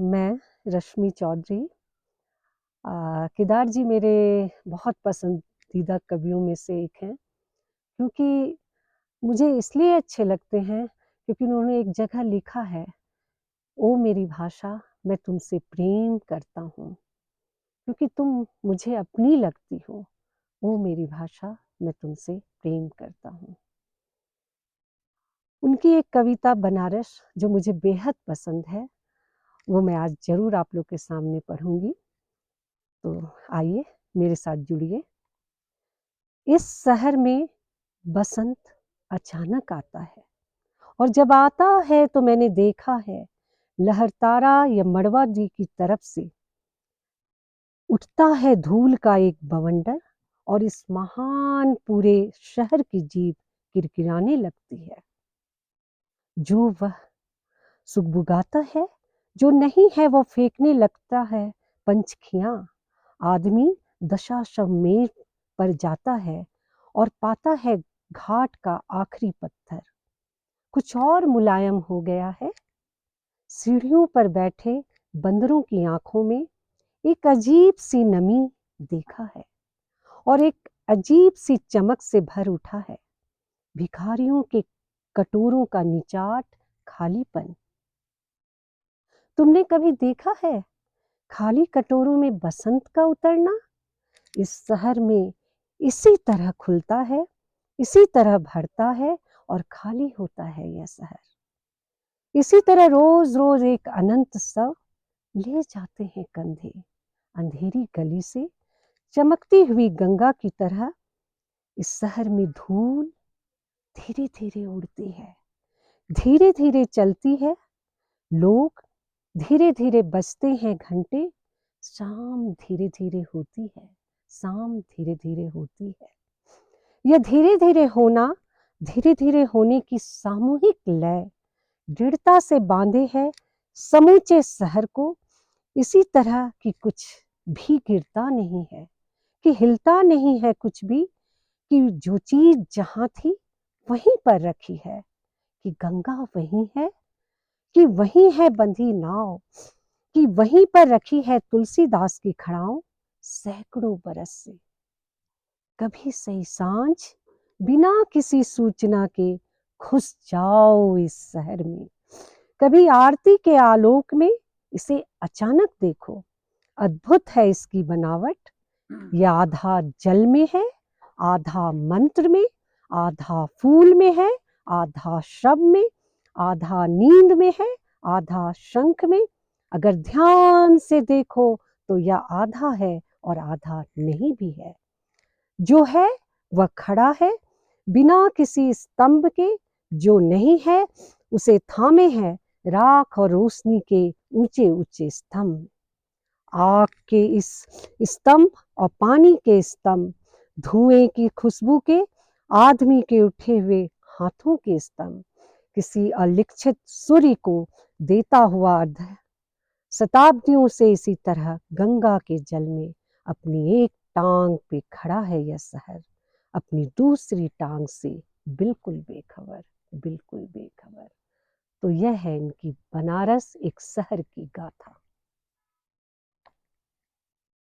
मैं रश्मि चौधरी। केदार जी मेरे बहुत पसंदीदा कवियों में से एक हैं, क्योंकि मुझे इसलिए अच्छे लगते हैं क्योंकि उन्होंने एक जगह लिखा है, ओ मेरी भाषा मैं तुमसे प्रेम करता हूँ, क्योंकि तुम मुझे अपनी लगती हो। ओ मेरी भाषा मैं तुमसे प्रेम करता हूँ। उनकी एक कविता बनारस जो मुझे बेहद पसंद है, वो मैं आज ज़रूर आप लोग के सामने पढ़ूँगी। तो आइए मेरे साथ जुड़िए। इस शहर में बसंत अचानक आता है, और जब आता है तो मैंने देखा है, लहरतारा या मड़वा जी की तरफ से उठता है धूल का एक बवंडर, और इस महान पूरे शहर की जीभ किरकिराने लगती है। जो वह सुगबुगाता है, जो नहीं है वो फेंकने लगता है पंचखियां। आदमी दशाश्वमेध पर जाता है और पाता है घाट का आखिरी पत्थर कुछ और मुलायम हो गया है। सीढ़ियों पर बैठे बंदरों की आंखों में एक अजीब सी नमी देखा है, और एक अजीब सी चमक से भर उठा है भिखारियों के कटोरों का निचाट खालीपन। तुमने कभी देखा है खाली कटोरों में बसंत का उतरना? इस शहर में इसी तरह खुलता है, इसी तरह भरता है और खाली होता है यह शहर। इसी तरह रोज रोज एक अनंत शव ले जाते हैं कंधे अंधेरी गली से चमकती हुई गंगा की तरह। इस शहर में धूल धीरे धीरे उड़ती है, धीरे धीरे चलती है। लोग धीरे धीरे बजते हैं घंटे। शाम धीरे धीरे होती है, शाम धीरे धीरे होती है। यह धीरे धीरे होना, धीरे धीरे होने की सामूहिक लय दृढ़ता से बांधे है समूचे शहर को। इसी तरह कि कुछ भी गिरता नहीं है, कि हिलता नहीं है कुछ भी, कि जो चीज जहां थी वहीं पर रखी है, कि गंगा वहीं है, कि वहीं है बंधी नाव, कि वहीं पर रखी है तुलसीदास की खड़ाओं सैकड़ों बरस से। कभी सही सांझ बिना किसी सूचना के घुस जाओ इस शहर में, कभी आरती के आलोक में इसे अचानक देखो। अद्भुत है इसकी बनावट। यह आधा जल में है, आधा मंत्र में, आधा फूल में है, आधा शब में, आधा नींद में है, आधा शंख में। अगर ध्यान से देखो तो यह आधा है और आधा नहीं भी है। जो है वह खड़ा है बिना किसी स्तंभ के, जो नहीं है उसे थामे है राख और रोशनी के ऊंचे ऊंचे स्तंभ। आग के इस स्तंभ और पानी के स्तंभ, धुएं की खुशबू के, आदमी के उठे हुए हाथों के स्तंभ, किसी अलिखित सूर्य को देता हुआ अर्ध। शताब्दियों से इसी तरह गंगा के जल में अपनी एक टांग पे खड़ा है यह शहर, अपनी दूसरी टांग से बिल्कुल बेखबर, बिल्कुल बेखबर। तो यह है इनकी बनारस एक शहर की गाथा।